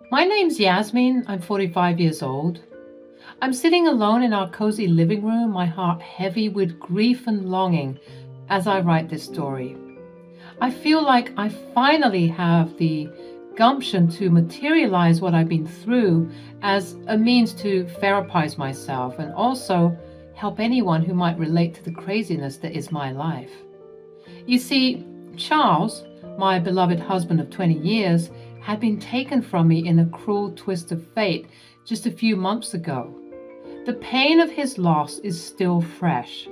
My name's Yasmin. I'm 45 years old. I'm sitting alone in our cozy living room, my heart heavy with grief and longing as I write this story. I feel like I finally have the gumption to materialize what I've been through as a means to therapize myself and also help anyone who might relate to the craziness that is my life. You see, Charles, my beloved husband of 20 years, had been taken from me in a cruel twist of fate just a few months ago. The pain of his loss is still fresh,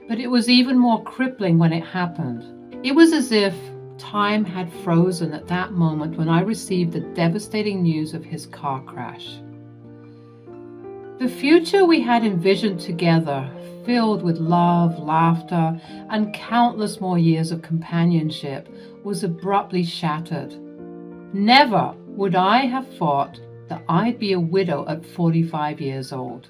but it was even more crippling when it happened. It was as if time had frozen at that moment when I received the devastating news of his car crash. The future we had envisioned together, filled with love, laughter, and countless more years of companionship, was abruptly shattered. Never would I have thought that I'd be a widow at 45 years old.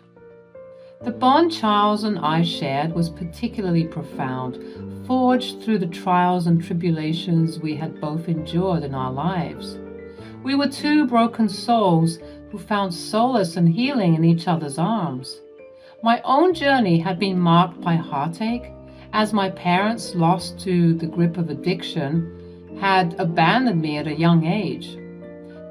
The bond Charles and I shared was particularly profound, forged through the trials and tribulations we had both endured in our lives. We were two broken souls who found solace and healing in each other's arms. My own journey had been marked by heartache, as my parents, lost to the grip of addiction, had abandoned me at a young age.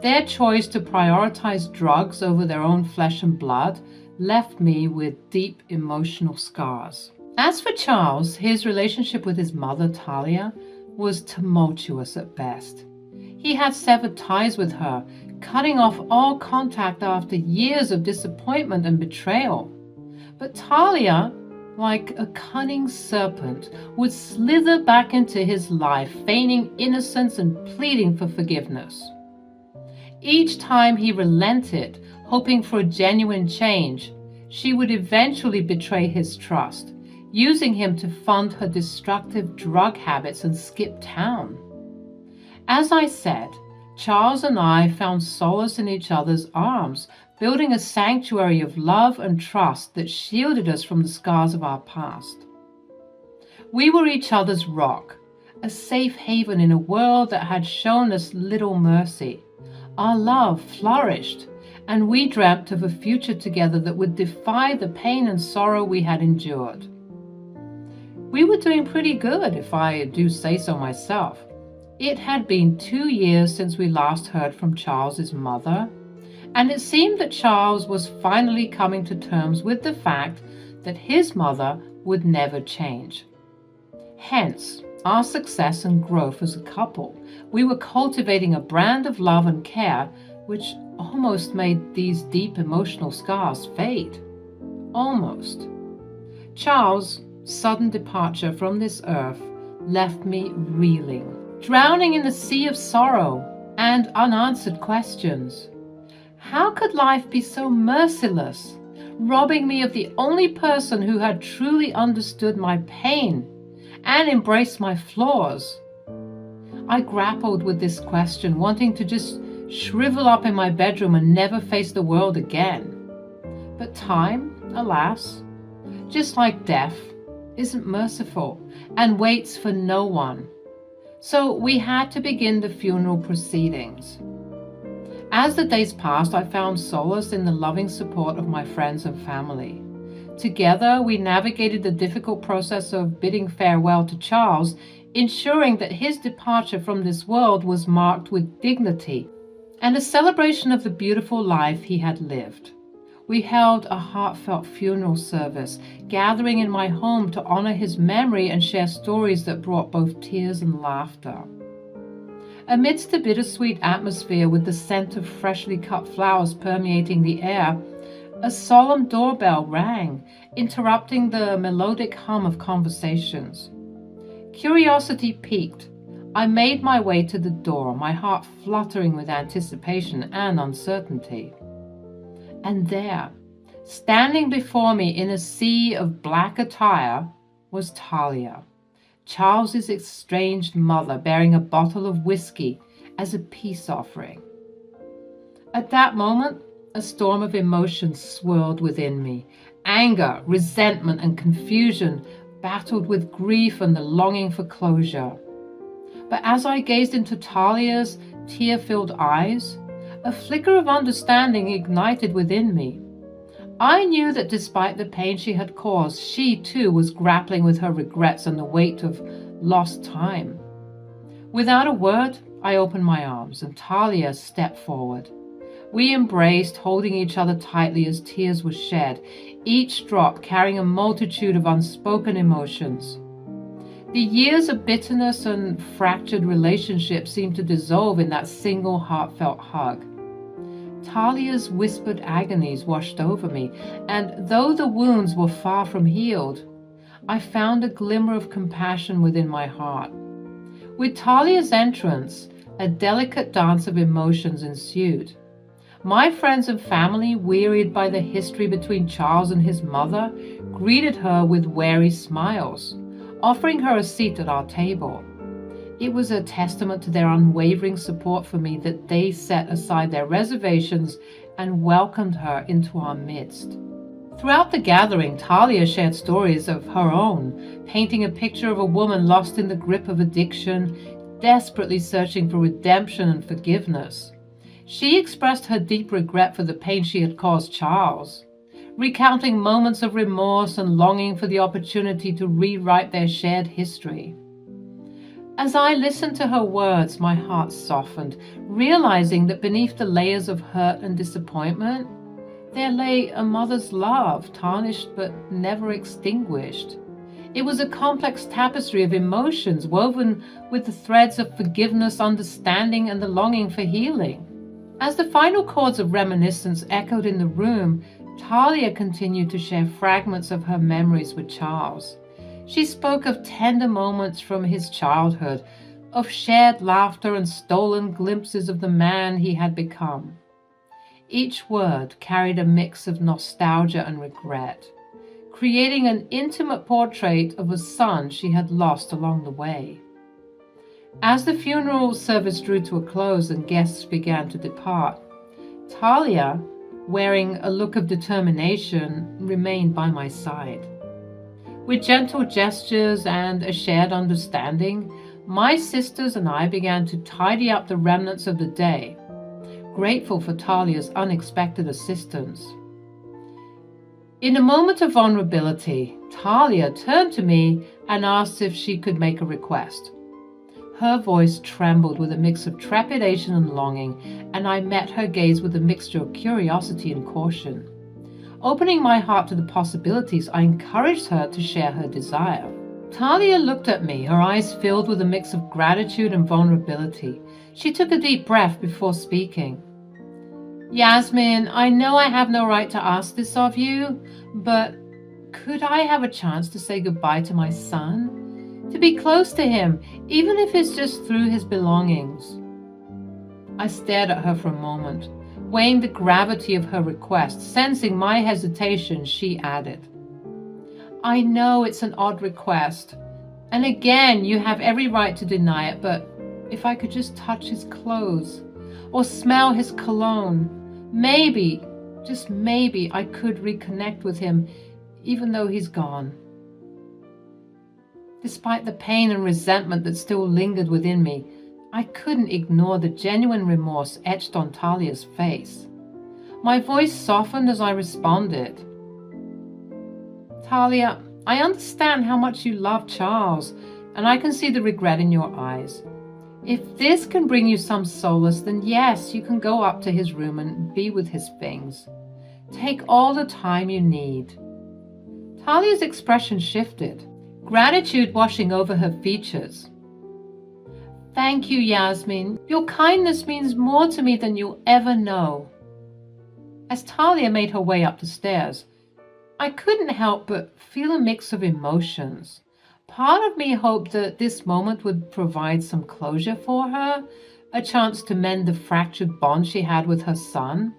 Their choice to prioritize drugs over their own flesh and blood left me with deep emotional scars. As for Charles, his relationship with his mother, Talia, was tumultuous at best. He had severed ties with her, cutting off all contact after years of disappointment and betrayal. But Talia, like a cunning serpent, would slither back into his life, feigning innocence and pleading for forgiveness. Each time he relented, hoping for a genuine change, she would eventually betray his trust, using him to fund her destructive drug habits and skip town. As I said, Charles and I found solace in each other's arms, building a sanctuary of love and trust that shielded us from the scars of our past. We were each other's rock, a safe haven in a world that had shown us little mercy. Our love flourished, and we dreamt of a future together that would defy the pain and sorrow we had endured. We were doing pretty good, if I do say so myself. It had been 2 years since we last heard from Charles's mother, and it seemed that Charles was finally coming to terms with the fact that his mother would never change. Hence, our success and growth as a couple. We were cultivating a brand of love and care which almost made these deep emotional scars fade. Almost. Charles' sudden departure from this earth left me reeling, drowning in a sea of sorrow and unanswered questions. How could life be so merciless, robbing me of the only person who had truly understood my pain and embraced my flaws? I grappled with this question, wanting to just shrivel up in my bedroom and never face the world again. But time, alas, just like death, isn't merciful and waits for no one. So we had to begin the funeral proceedings. As the days passed, I found solace in the loving support of my friends and family. Together, we navigated the difficult process of bidding farewell to Charles, ensuring that his departure from this world was marked with dignity and a celebration of the beautiful life he had lived. We held a heartfelt funeral service, gathering in my home to honor his memory and share stories that brought both tears and laughter. Amidst the bittersweet atmosphere, with the scent of freshly cut flowers permeating the air, a solemn doorbell rang, interrupting the melodic hum of conversations. Curiosity piqued, I made my way to the door, my heart fluttering with anticipation and uncertainty. And there, standing before me in a sea of black attire, was Talia, Charles's estranged mother, bearing a bottle of whiskey as a peace offering. At that moment, a storm of emotions swirled within me. Anger, resentment, and confusion battled with grief and the longing for closure. But as I gazed into Talia's tear-filled eyes, A flicker of understanding ignited within me. I knew that despite the pain she had caused, she too was grappling with her regrets and the weight of lost time. Without a word, I opened my arms, and Talia stepped forward. We embraced, holding each other tightly as tears were shed, each drop carrying a multitude of unspoken emotions. The years of bitterness and fractured relationships seemed to dissolve in that single heartfelt hug. Talia's whispered agonies washed over me, and though the wounds were far from healed, I found a glimmer of compassion within my heart. With Talia's entrance, a delicate dance of emotions ensued. My friends and family, wearied by the history between Charles and his mother, greeted her with wary smiles, offering her a seat at our table. It was a testament to their unwavering support for me that they set aside their reservations and welcomed her into our midst. Throughout the gathering, Talia shared stories of her own, painting a picture of a woman lost in the grip of addiction, desperately searching for redemption and forgiveness. She expressed her deep regret for the pain she had caused Charles, recounting moments of remorse and longing for the opportunity to rewrite their shared history. As I listened to her words, my heart softened, realizing that beneath the layers of hurt and disappointment, there lay a mother's love, tarnished but never extinguished. It was a complex tapestry of emotions woven with the threads of forgiveness, understanding, and the longing for healing. As the final chords of reminiscence echoed in the room, Talia continued to share fragments of her memories with Charles. She spoke of tender moments from his childhood, of shared laughter and stolen glimpses of the man he had become. Each word carried a mix of nostalgia and regret, creating an intimate portrait of a son she had lost along the way. As the funeral service drew to a close and guests began to depart, Talia, wearing a look of determination, remained by my side. With gentle gestures and a shared understanding, my sisters and I began to tidy up the remnants of the day, grateful for Talia's unexpected assistance. In a moment of vulnerability, Talia turned to me and asked if she could make a request. Her voice trembled with a mix of trepidation and longing, and I met her gaze with a mixture of curiosity and caution. Opening my heart to the possibilities, I encouraged her to share her desire. Talia looked at me, her eyes filled with a mix of gratitude and vulnerability. She took a deep breath before speaking. "Yasmin, I know I have no right to ask this of you, but could I have a chance to say goodbye to my son? To be close to him, even if it's just through his belongings?" I stared at her for a moment, weighing the gravity of her request. Sensing my hesitation, she added, "I know it's an odd request, and again, you have every right to deny it, but if I could just touch his clothes or smell his cologne, maybe, just maybe, I could reconnect with him, even though he's gone." Despite the pain and resentment that still lingered within me, I couldn't ignore the genuine remorse etched on Talia's face. My voice softened as I responded. "Talia, I understand how much you love Charles, and I can see the regret in your eyes. If this can bring you some solace, then yes, you can go up to his room and be with his things. Take all the time you need." Talia's expression shifted, gratitude washing over her features. "Thank you, Yasmin. Your kindness means more to me than you'll ever know." As Talia made her way up the stairs, I couldn't help but feel a mix of emotions. Part of me hoped that this moment would provide some closure for her, a chance to mend the fractured bond she had with her son.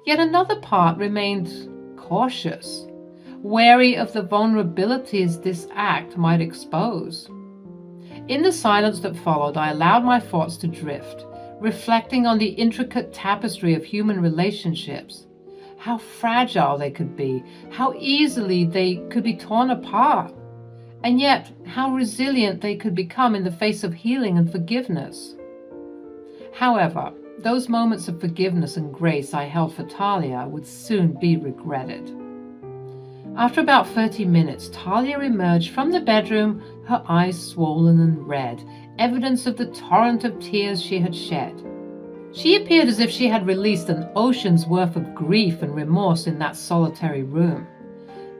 Yet another part remained cautious, wary of the vulnerabilities this act might expose. In the silence that followed, I allowed my thoughts to drift, reflecting on the intricate tapestry of human relationships, how fragile they could be, how easily they could be torn apart, and yet how resilient they could become in the face of healing and forgiveness. However, those moments of forgiveness and grace I held for Talia would soon be regretted. After about 30 minutes, Talia emerged from the bedroom, her eyes swollen and red, evidence of the torrent of tears she had shed. She appeared as if she had released an ocean's worth of grief and remorse in that solitary room.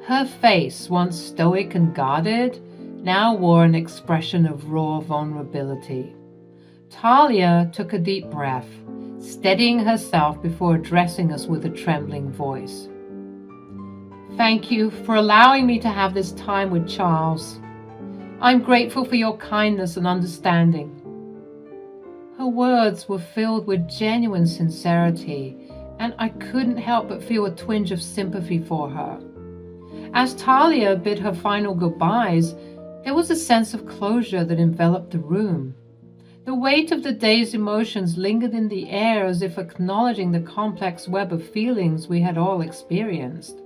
Her face, once stoic and guarded, now wore an expression of raw vulnerability. Talia took a deep breath, steadying herself before addressing us with a trembling voice. "Thank you for allowing me to have this time with Charles. I'm grateful for your kindness and understanding." Her words were filled with genuine sincerity, and I couldn't help but feel a twinge of sympathy for her. As Talia bid her final goodbyes, there was a sense of closure that enveloped the room. The weight of the day's emotions lingered in the air as if acknowledging the complex web of feelings we had all experienced.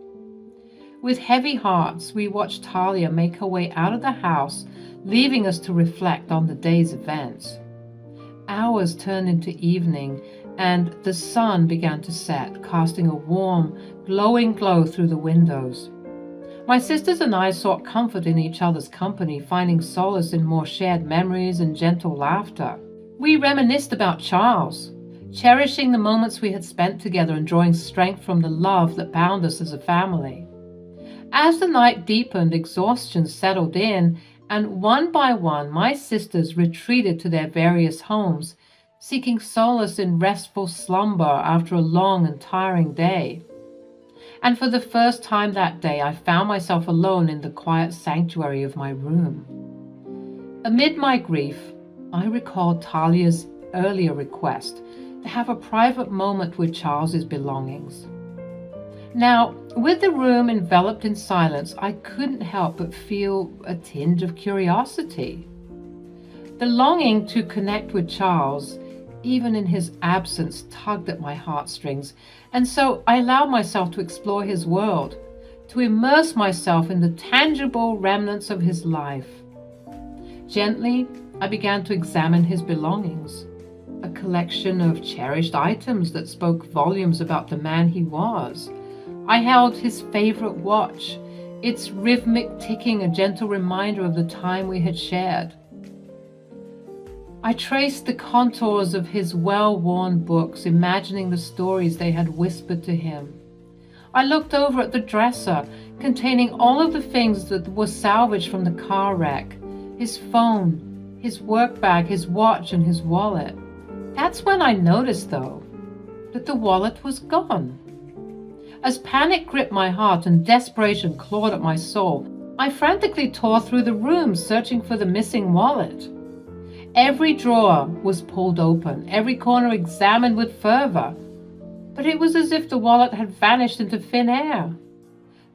With heavy hearts, we watched Talia make her way out of the house, leaving us to reflect on the day's events. Hours turned into evening, and the sun began to set, casting a warm, glowing glow through the windows. My sisters and I sought comfort in each other's company, finding solace in more shared memories and gentle laughter. We reminisced about Charles, cherishing the moments we had spent together and drawing strength from the love that bound us as a family. As the night deepened, exhaustion settled in, and one by one my sisters retreated to their various homes, seeking solace in restful slumber after a long and tiring day. And for the first time that day, I found myself alone in the quiet sanctuary of my room. Amid my grief, I recalled Talia's earlier request to have a private moment with Charles's belongings. Now, with the room enveloped in silence, I couldn't help but feel a tinge of curiosity. The longing to connect with Charles, even in his absence, tugged at my heartstrings, and so I allowed myself to explore his world, to immerse myself in the tangible remnants of his life. Gently, I began to examine his belongings, a collection of cherished items that spoke volumes about the man he was. I held his favorite watch, its rhythmic ticking a gentle reminder of the time we had shared. I traced the contours of his well-worn books, imagining the stories they had whispered to him. I looked over at the dresser, containing all of the things that were salvaged from the car wreck, his phone, his work bag, his watch, and his wallet. That's when I noticed, though, that the wallet was gone. As panic gripped my heart and desperation clawed at my soul, I frantically tore through the room, searching for the missing wallet. Every drawer was pulled open, every corner examined with fervor, but it was as if the wallet had vanished into thin air.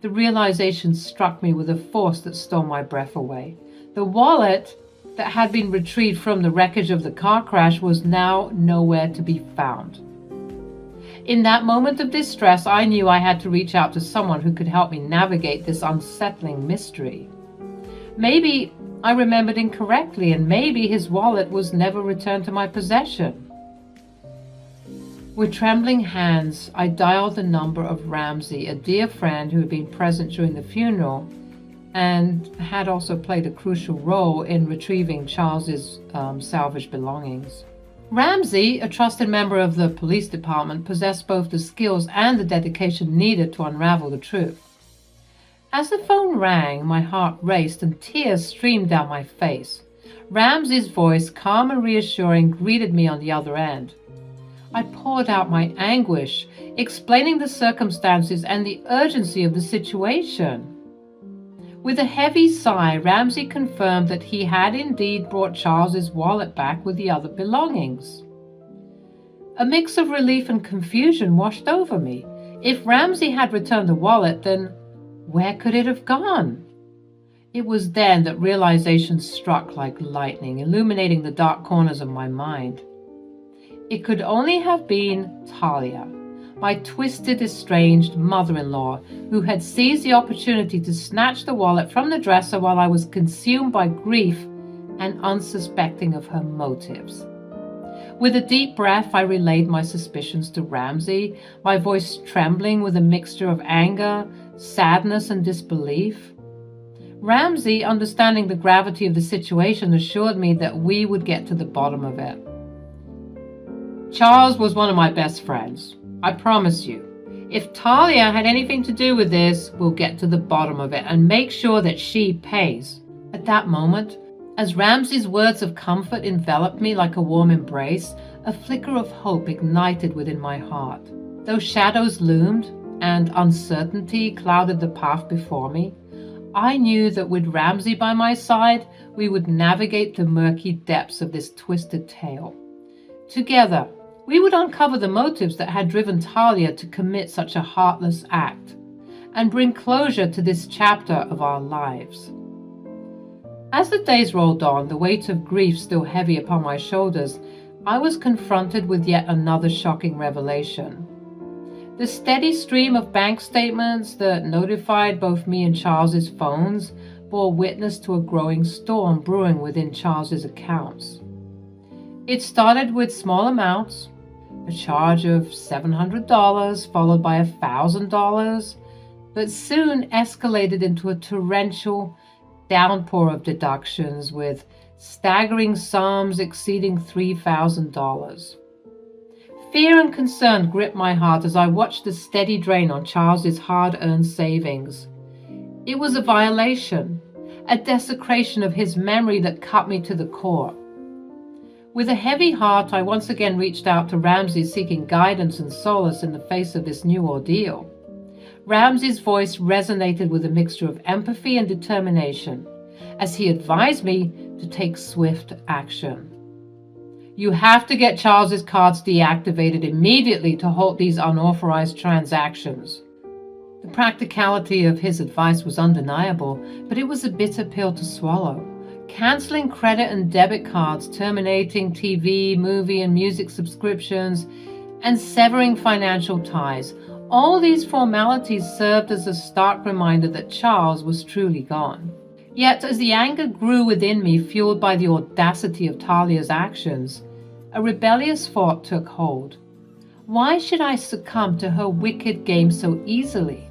The realization struck me with a force that stole my breath away. The wallet that had been retrieved from the wreckage of the car crash was now nowhere to be found. In that moment of distress, I knew I had to reach out to someone who could help me navigate this unsettling mystery. Maybe I remembered incorrectly, and maybe his wallet was never returned to my possession. With trembling hands, I dialed the number of Ramsey, a dear friend who had been present during the funeral and had also played a crucial role in retrieving Charles's salvaged belongings. Ramsey, a trusted member of the police department, possessed both the skills and the dedication needed to unravel the truth. As the phone rang, my heart raced and tears streamed down my face. Ramsey's voice, calm and reassuring, greeted me on the other end. I poured out my anguish, explaining the circumstances and the urgency of the situation. With a heavy sigh, Ramsey confirmed that he had indeed brought Charles's wallet back with the other belongings. A mix of relief and confusion washed over me. If Ramsey had returned the wallet, then where could it have gone? It was then that realization struck like lightning, illuminating the dark corners of my mind. It could only have been Talia, my twisted, estranged mother-in-law, who had seized the opportunity to snatch the wallet from the dresser while I was consumed by grief and unsuspecting of her motives. With a deep breath, I relayed my suspicions to Ramsay, my voice trembling with a mixture of anger, sadness, and disbelief. Ramsay, understanding the gravity of the situation, assured me that we would get to the bottom of it. Charles was one of my best friends. I promise you. If Talia had anything to do with this, we'll get to the bottom of it and make sure that she pays. At that moment, as Ramsay's words of comfort enveloped me like a warm embrace, a flicker of hope ignited within my heart. Though shadows loomed and uncertainty clouded the path before me, I knew that with Ramsay by my side, we would navigate the murky depths of this twisted tale. Together, we would uncover the motives that had driven Talia to commit such a heartless act, and bring closure to this chapter of our lives. As the days rolled on, the weight of grief still heavy upon my shoulders, I was confronted with yet another shocking revelation. The steady stream of bank statements that notified both me and Charles's phones bore witness to a growing storm brewing within Charles's accounts. It started with small amounts, a charge of $700 followed by $1,000, but soon escalated into a torrential downpour of deductions with staggering sums exceeding $3,000. Fear and concern gripped my heart as I watched the steady drain on Charles's hard-earned savings. It was a violation, a desecration of his memory that cut me to the core. With a heavy heart, I once again reached out to Ramsay, seeking guidance and solace in the face of this new ordeal. Ramsay's voice resonated with a mixture of empathy and determination as he advised me to take swift action. You have to get Charles's cards deactivated immediately to halt these unauthorized transactions. The practicality of his advice was undeniable, but it was a bitter pill to swallow. Canceling credit and debit cards, terminating TV, movie, and music subscriptions, and severing financial ties. All these formalities served as a stark reminder that Charles was truly gone. Yet, as the anger grew within me, fueled by the audacity of Talia's actions, a rebellious thought took hold. Why should I succumb to her wicked game so easily?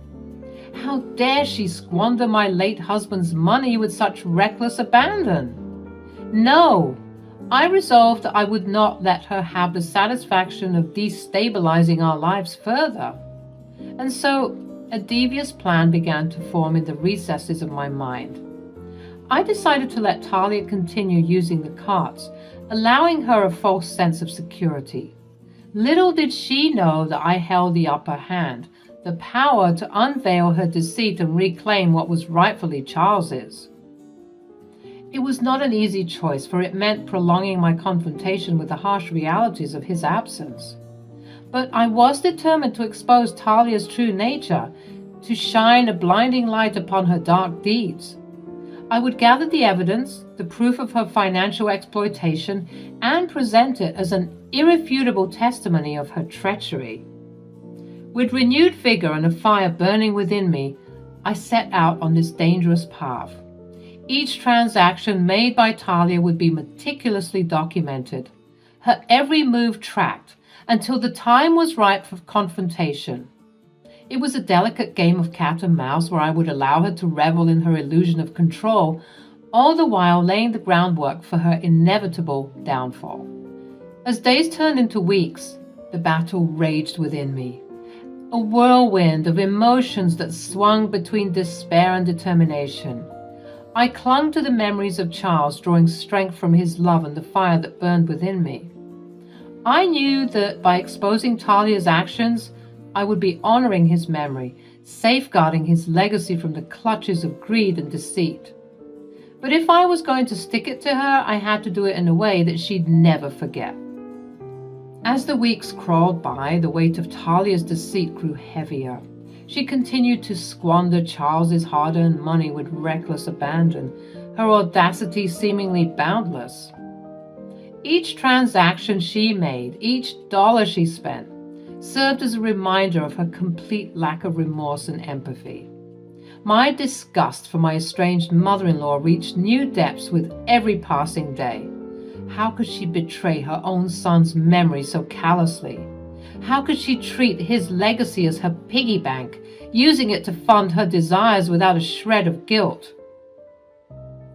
How dare she squander my late husband's money with such reckless abandon? No! I resolved that I would not let her have the satisfaction of destabilizing our lives further. And so, a devious plan began to form in the recesses of my mind. I decided to let Talia continue using the cards, allowing her a false sense of security. Little did she know that I held the upper hand, the power to unveil her deceit and reclaim what was rightfully Charles's. It was not an easy choice, for it meant prolonging my confrontation with the harsh realities of his absence. But I was determined to expose Talia's true nature, to shine a blinding light upon her dark deeds. I would gather the evidence, the proof of her financial exploitation, and present it as an irrefutable testimony of her treachery. With renewed vigor and a fire burning within me, I set out on this dangerous path. Each transaction made by Talia would be meticulously documented, her every move tracked, until the time was ripe for confrontation. It was a delicate game of cat and mouse where I would allow her to revel in her illusion of control, all the while laying the groundwork for her inevitable downfall. As days turned into weeks, the battle raged within me. A whirlwind of emotions that swung between despair and determination. I clung to the memories of Charles, drawing strength from his love and the fire that burned within me. I knew that by exposing Talia's actions, I would be honoring his memory, safeguarding his legacy from the clutches of greed and deceit. But if I was going to stick it to her, I had to do it in a way that she'd never forget. As the weeks crawled by, the weight of Talia's deceit grew heavier. She continued to squander Charles's hard-earned money with reckless abandon, her audacity seemingly boundless. Each transaction she made, each dollar she spent, served as a reminder of her complete lack of remorse and empathy. My disgust for my estranged mother-in-law reached new depths with every passing day. How could she betray her own son's memory so callously? How could she treat his legacy as her piggy bank, using it to fund her desires without a shred of guilt?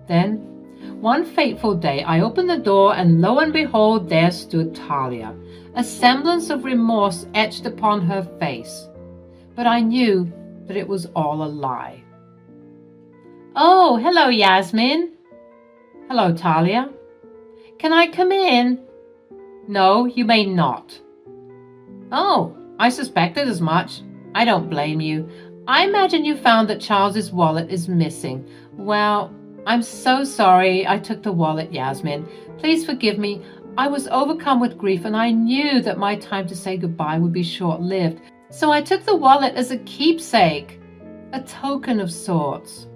Then, one fateful day, I opened the door, and lo and behold, there stood Talia, a semblance of remorse etched upon her face. But I knew that it was all a lie. "Oh, hello, Yasmin." "Hello, Talia." "Can I come in?" "No, you may not." "Oh, I suspected as much. I don't blame you. I imagine you found that Charles's wallet is missing. Well, I'm so sorry I took the wallet, Yasmin. Please forgive me. I was overcome with grief, and I knew that my time to say goodbye would be short-lived. So I took the wallet as a keepsake, a token of sorts."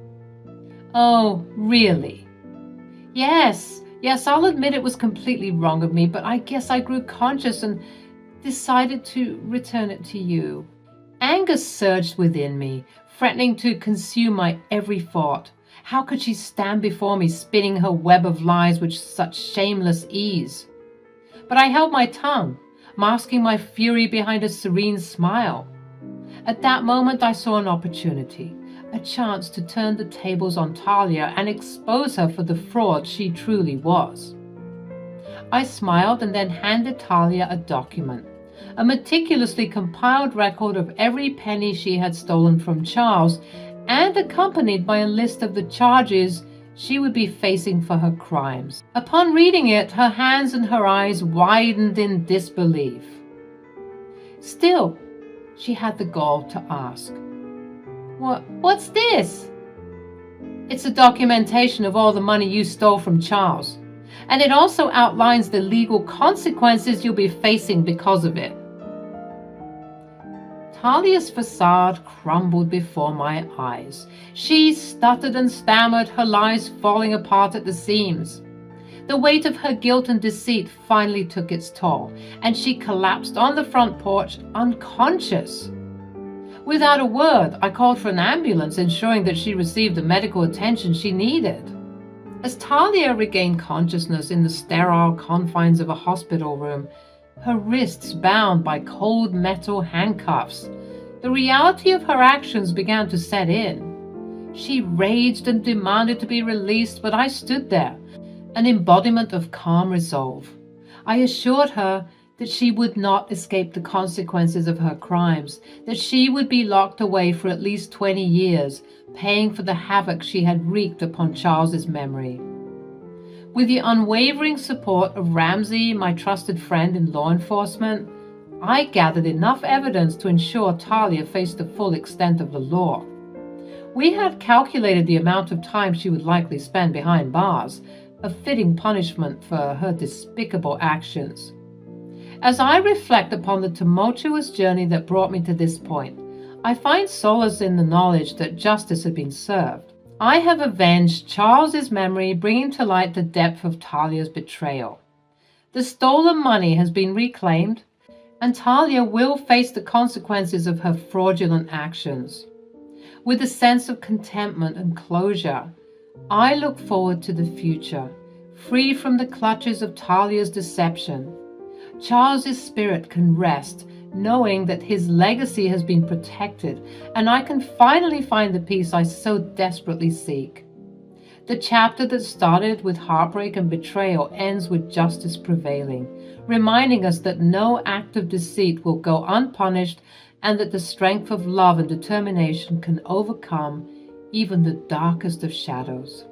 "Oh, really?" Yes, I'll admit it was completely wrong of me, but I guess I grew conscious and decided to return it to you." Anger surged within me, threatening to consume my every thought. How could she stand before me, spinning her web of lies with such shameless ease? But I held my tongue, masking my fury behind a serene smile. At that moment, I saw an opportunity, a chance to turn the tables on Talia and expose her for the fraud she truly was. I smiled and then handed Talia a document, a meticulously compiled record of every penny she had stolen from Charles, and accompanied by a list of the charges she would be facing for her crimes. Upon reading it, her hands and her eyes widened in disbelief. Still, she had the gall to ask, What's this?" "It's a documentation of all the money you stole from Charles, and it also outlines the legal consequences you'll be facing because of it." Talia's facade crumbled before my eyes. She stuttered and stammered, her lies falling apart at the seams. The weight of her guilt and deceit finally took its toll, and she collapsed on the front porch, unconscious. Without a word, I called for an ambulance, ensuring that she received the medical attention she needed. As Talia regained consciousness in the sterile confines of a hospital room, her wrists bound by cold metal handcuffs, the reality of her actions began to set in. She raged and demanded to be released, but I stood there, an embodiment of calm resolve. I assured her that she would not escape the consequences of her crimes, that she would be locked away for at least 20 years, paying for the havoc she had wreaked upon Charles's memory. With the unwavering support of Ramsey, my trusted friend in law enforcement, I gathered enough evidence to ensure Talia faced the full extent of the law. We had calculated the amount of time she would likely spend behind bars, a fitting punishment for her despicable actions. As I reflect upon the tumultuous journey that brought me to this point, I find solace in the knowledge that justice had been served. I have avenged Charles's memory, bringing to light the depth of Talia's betrayal. The stolen money has been reclaimed, and Talia will face the consequences of her fraudulent actions. With a sense of contentment and closure, I look forward to the future, free from the clutches of Talia's deception. Charles's spirit can rest, knowing that his legacy has been protected, and I can finally find the peace I so desperately seek. The chapter that started with heartbreak and betrayal ends with justice prevailing, reminding us that no act of deceit will go unpunished, and that the strength of love and determination can overcome even the darkest of shadows.